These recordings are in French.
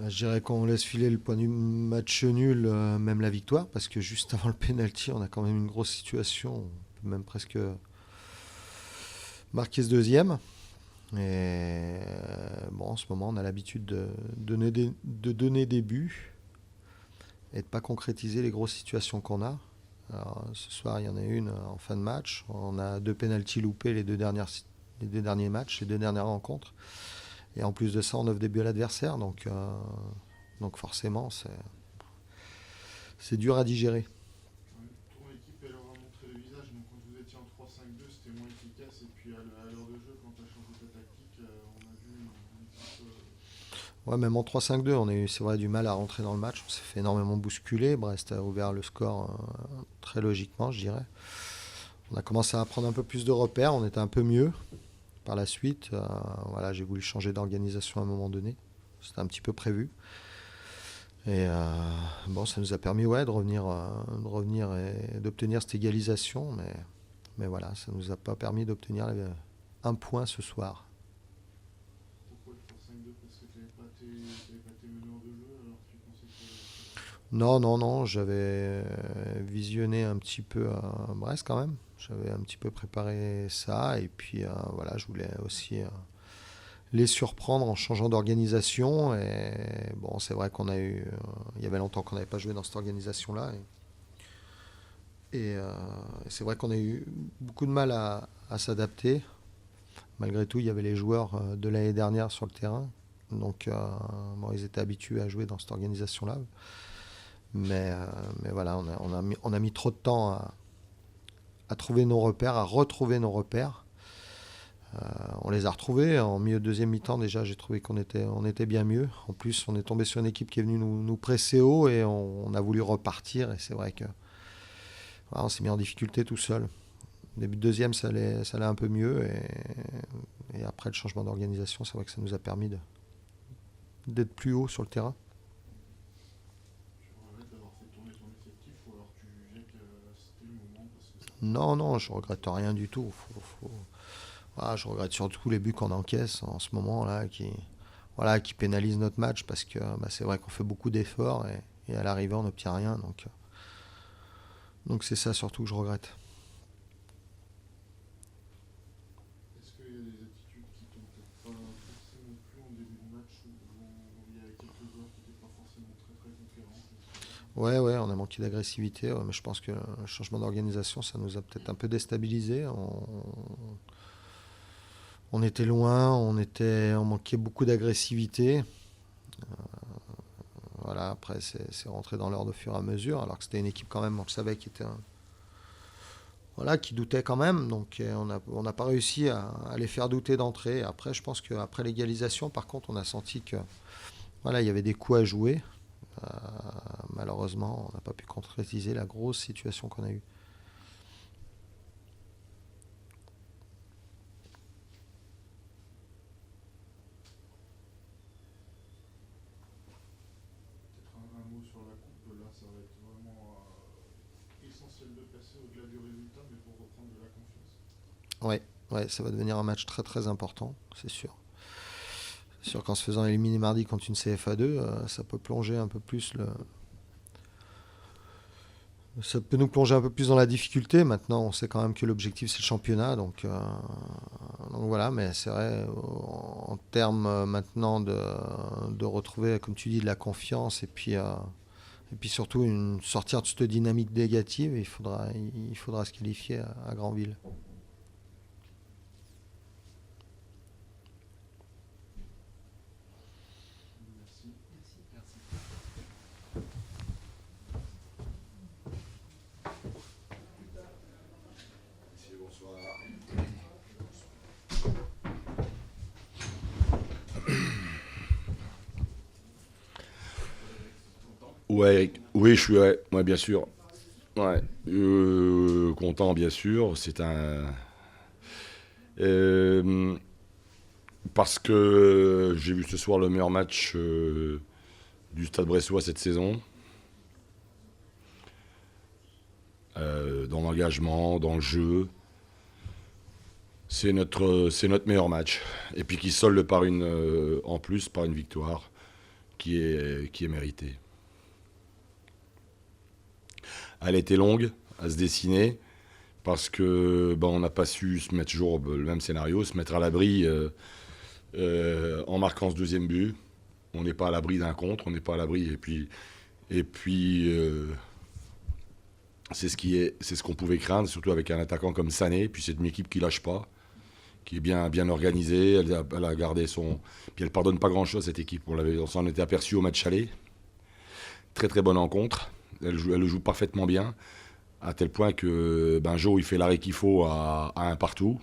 Je dirais qu'on laisse filer le point du match nul, même la victoire, parce que juste avant le penalty, on a quand même une grosse situation. On peut même presque marquer ce deuxième. Et bon, en ce moment, on a l'habitude de donner des buts et de ne pas concrétiser les grosses situations qu'on a. Alors, ce soir, il y en a une en fin de match. On a 2 pénaltys loupés les deux derniers matchs, les 2 dernières rencontres. Et en plus de ça, on offre des buts à l'adversaire. Donc forcément, c'est dur à digérer. Ton équipe, elle aura montré le visage. Donc, quand vous étiez en 3-5-2, c'était moins efficace. Et puis, à l'heure de jeu, quand tu as changé ta tactique, on a vu une équipe. Ouais, même en 3-5-2, on a eu, c'est vrai, du mal à rentrer dans le match. On s'est fait énormément bousculer. Brest a ouvert le score très logiquement, je dirais. On a commencé à prendre un peu plus de repères. On était un peu mieux par la suite. Voilà, j'ai voulu changer d'organisation à un moment donné. C'était un petit peu prévu. Et bon, ça nous a permis de revenir et d'obtenir cette égalisation. Mais voilà, ça ne nous a pas permis d'obtenir un point ce soir. Pourquoi le 3-5-2? Parce que tu n'avais pas tes meneurs de jeu, alors tu pensais que. Non, non, non, j'avais visionné un petit peu Brest quand même. J'avais un petit peu préparé ça. Et puis voilà, je voulais aussi les surprendre en changeant d'organisation. Et bon, c'est vrai qu'on a eu. Il y avait longtemps qu'on n'avait pas joué dans cette organisation-là. Et c'est vrai qu'on a eu beaucoup de mal à s'adapter. Malgré tout, il y avait les joueurs de l'année dernière sur le terrain. Donc, bon, ils étaient habitués à jouer dans cette organisation-là. Mais, euh, mais voilà, on a mis trop de temps à trouver nos repères, à retrouver nos repères. On les a retrouvés. En milieu de deuxième mi-temps, déjà, j'ai trouvé on était bien mieux. En plus, on est tombé sur une équipe qui est venue nous presser haut et on a voulu repartir. Et c'est vrai que voilà, on s'est mis en difficulté tout seul. Début de deuxième, ça allait un peu mieux. Et après le changement d'organisation, c'est vrai que ça nous a permis d'être plus haut sur le terrain. Tu regrettes d'avoir fait tourner ton effectif ou alors tu jugeais que c'était le moment parce que ça. Non, non, je regrette rien du tout. Voilà, je regrette surtout les buts qu'on encaisse en ce moment là, voilà, qui pénalisent notre match parce que bah, c'est vrai qu'on fait beaucoup d'efforts et à l'arrivée on n'obtient rien. Donc c'est ça surtout que je regrette. Est-ce qu'il y a des attitudes qui t'ont peut-être pas forcément plu en début de match où il y avait quelques joueurs qui n'étaient pas forcément très très conquérants? Ouais, ouais, on a manqué d'agressivité, ouais, mais je pense que le changement d'organisation, ça nous a peut-être un peu déstabilisé. On était loin, on manquait beaucoup d'agressivité. Voilà, après, c'est rentré dans l'ordre au fur et à mesure, alors que c'était une équipe quand même, on le savait, voilà, qui doutait quand même. Donc on n'a pas réussi à les faire douter d'entrée. Après, je pense qu'après l'égalisation, par contre, on a senti que voilà, il y avait des coups à jouer. Euh, Malheureusement, on n'a pas pu concrétiser la grosse situation qu'on a eue. Peut-être un mot sur la coupe, là ça va être vraiment essentiel de passer au-delà du résultat, mais pour reprendre de la confiance. Ouais, ouais, ça va devenir un match très très important, c'est sûr. C'est sûr qu'en se faisant éliminer mardi contre une CFA2, ça peut plonger un peu plus ça peut nous plonger un peu plus dans la difficulté. Maintenant, on sait quand même que l'objectif c'est le championnat, donc voilà. Mais c'est vrai, en termes maintenant de retrouver, comme tu dis, de la confiance et puis surtout sortir de cette dynamique négative, il faudra se qualifier à Granville. Merci. Monsieur, bonsoir. Ouais, oui, je suis, ouais, bien sûr. Ouais, content, bien sûr. C'est un. euh, Parce que j'ai vu ce soir le meilleur match du Stade Bressois cette saison. Dans l'engagement, dans le jeu. C'est notre meilleur match. Et puis qui solde par en plus par une victoire qui est méritée. Elle était longue à se dessiner parce que on n'a pas su se mettre toujours le même scénario, se mettre à l'abri en marquant ce deuxième but. On n'est pas à l'abri d'un contre, on n'est pas à l'abri. Et puis c'est ce qu'on pouvait craindre, surtout avec un attaquant comme Sané. Puis c'est une équipe qui lâche pas, qui est bien organisée. Elle a gardé son. Puis elle pardonne pas grand-chose, cette équipe. On s'en était aperçu au match aller. Très très bonne rencontre. Elle le joue parfaitement bien, à tel point que Benjo il fait l'arrêt qu'il faut à un partout.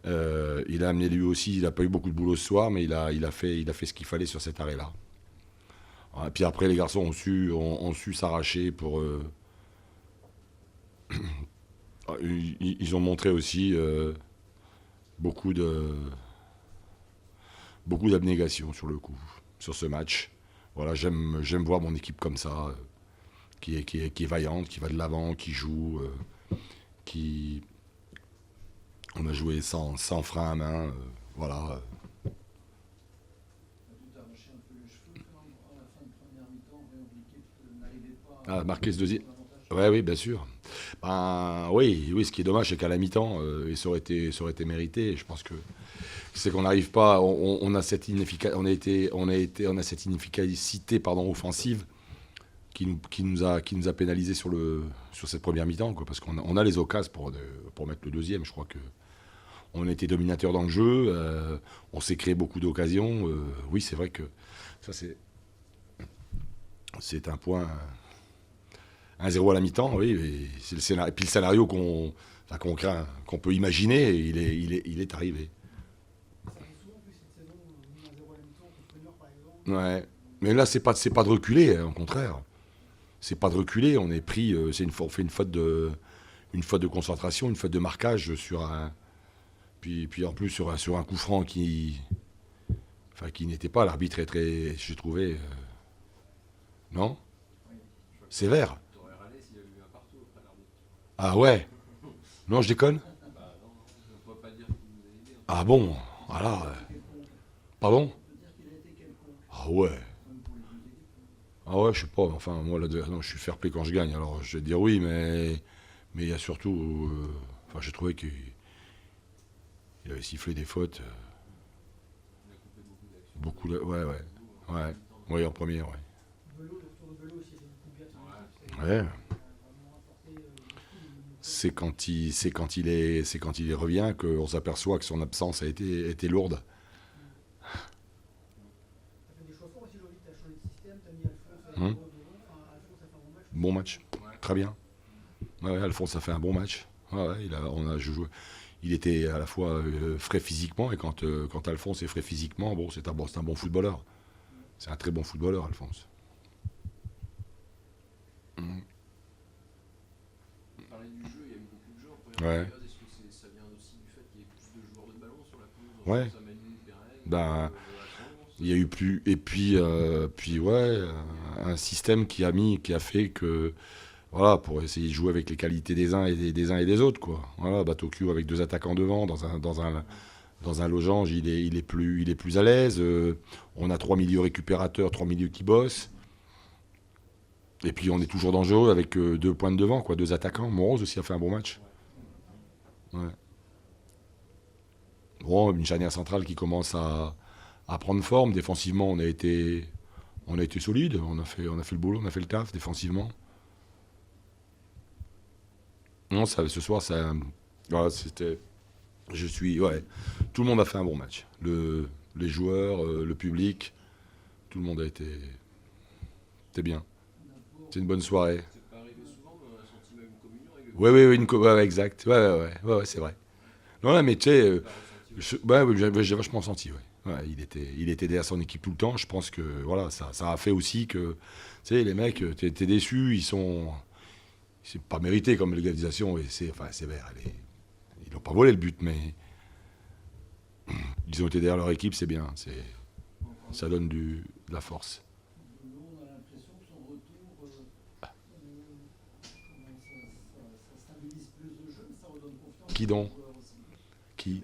Il a amené lui aussi, il n'a pas eu beaucoup de boulot ce soir, mais il a fait ce qu'il fallait sur cet arrêt-là. Et puis après, les garçons ont su s'arracher pour. Ils ont montré aussi beaucoup d'abnégation sur le coup, sur ce match. Voilà, j'aime voir mon équipe comme ça, qui est vaillante, qui va de l'avant, qui joue, qui. On a joué sans frein à main, voilà. Ah, marquer ce deuxième. Ouais, oui, bien sûr. Oui, ce qui est dommage, c'est qu'à la mi-temps, et ça aurait été mérité. Je pense que c'est qu'on n'arrive pas, on a cette cette inefficacité offensive qui nous a pénalisé sur cette première mi-temps, quoi, parce qu'on a les occasions pour mettre le deuxième. Je crois que on a été dominateur dans le jeu, on s'est créé beaucoup d'occasions. Oui, c'est vrai que ça c'est un point. 1-0 à la mi-temps, oui, et c'est le scénario. Et puis le scénario qu'on craint, qu'on peut imaginer, il est arrivé. Ouais. Mais là, c'est pas de reculer, au contraire. C'est pas de reculer, on est pris, on fait une faute de concentration, une faute de marquage sur un. Puis en plus sur un coup franc qui n'était pas, l'arbitre est très, j'ai trouvé, non, sévère. Ah ouais. Non, je déconne. Ah bon, voilà. Pardon. Ah ouais. Ah ouais, je sais pas. Enfin, moi, non, je suis fair play quand je gagne. Alors, je vais dire oui, mais il y a surtout. J'ai trouvé qu'il avait sifflé des fautes. Beaucoup de. Ouais, ouais. Ouais. Oui, en première, ouais. Ouais. C'est quand il revient qu'on s'aperçoit que son absence a été lourde. Bon match, très bien. Ouais, Alphonse a fait un bon match. Ouais, il était à la fois frais physiquement, et quand Alphonse est frais physiquement, c'est un bon footballeur. C'est un très bon footballeur, Alphonse. Ouais. Ouais. Il y a eu plus. Et puis ouais, un système qui a fait que. Voilà, pour essayer de jouer avec les qualités des uns et des autres, quoi. Voilà, Batokyo avec 2 attaquants devant, dans un losange, il est plus à l'aise. On a 3 milieux récupérateurs, 3 milieux qui bossent. Et puis on est toujours dangereux avec 2 points de devant, quoi, 2 attaquants. Moroz aussi a fait un bon match. Ouais. Bon, une charnière centrale qui commence à prendre forme. Défensivement, on a été solide. On a fait le boulot, on a fait le taf défensivement. Non, ce soir, voilà, c'était. Ouais. Tout le monde a fait un bon match. Les joueurs, le public, tout le monde C'était bien. C'est une bonne soirée. Ouais, ouais, exact. Ouais, c'est vrai. Non, mais tu sais, j'ai vachement senti, ouais. Ouais, il était derrière son équipe tout le temps. Je pense que voilà, ça a fait aussi que, tu sais, les mecs, t'es déçus, c'est pas mérité comme légalisation, et c'est vert. Ils n'ont pas volé le but, mais ils ont été derrière leur équipe, c'est bien. Ça donne de la force. Qui donc? Qui?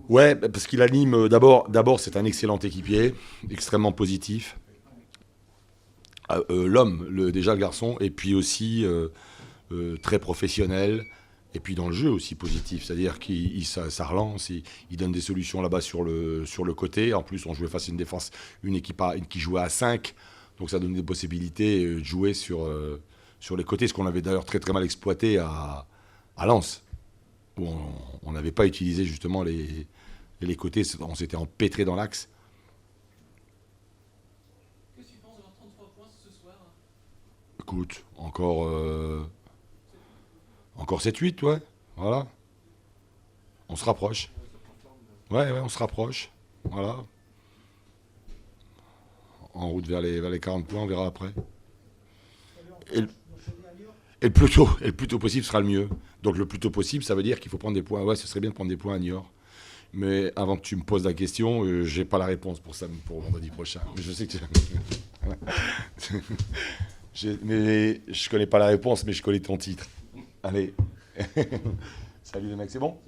Ouais, parce qu'il anime. D'abord, c'est un excellent équipier, extrêmement positif. L'homme, déjà le garçon, et puis aussi très professionnel. Et puis dans le jeu aussi positif, c'est-à-dire ça relance, il donne des solutions là-bas sur le côté. En plus, on jouait face à une défense, une équipe qui jouait à 5, donc ça donne des possibilités de jouer sur les côtés, ce qu'on avait d'ailleurs très très mal exploité à Lens, où on n'avait pas utilisé justement les côtés, on s'était empêtré dans l'axe. Qu'est-ce que tu penses d'avoir 33 points ce soir? Écoute, encore 7-8, ouais, voilà. On se rapproche. Ouais, on se rapproche. Voilà. En route vers les 40 points, on verra après. Et le plus tôt possible sera le mieux. Donc le plus tôt possible, ça veut dire qu'il faut prendre des points. Ouais, ce serait bien de prendre des points à Niort. Mais avant que tu me poses la question, j'ai pas la réponse pour ça pour vendredi prochain. Mais je sais que mais je connais pas la réponse, mais je connais ton titre. Allez. Salut les mecs, c'est bon?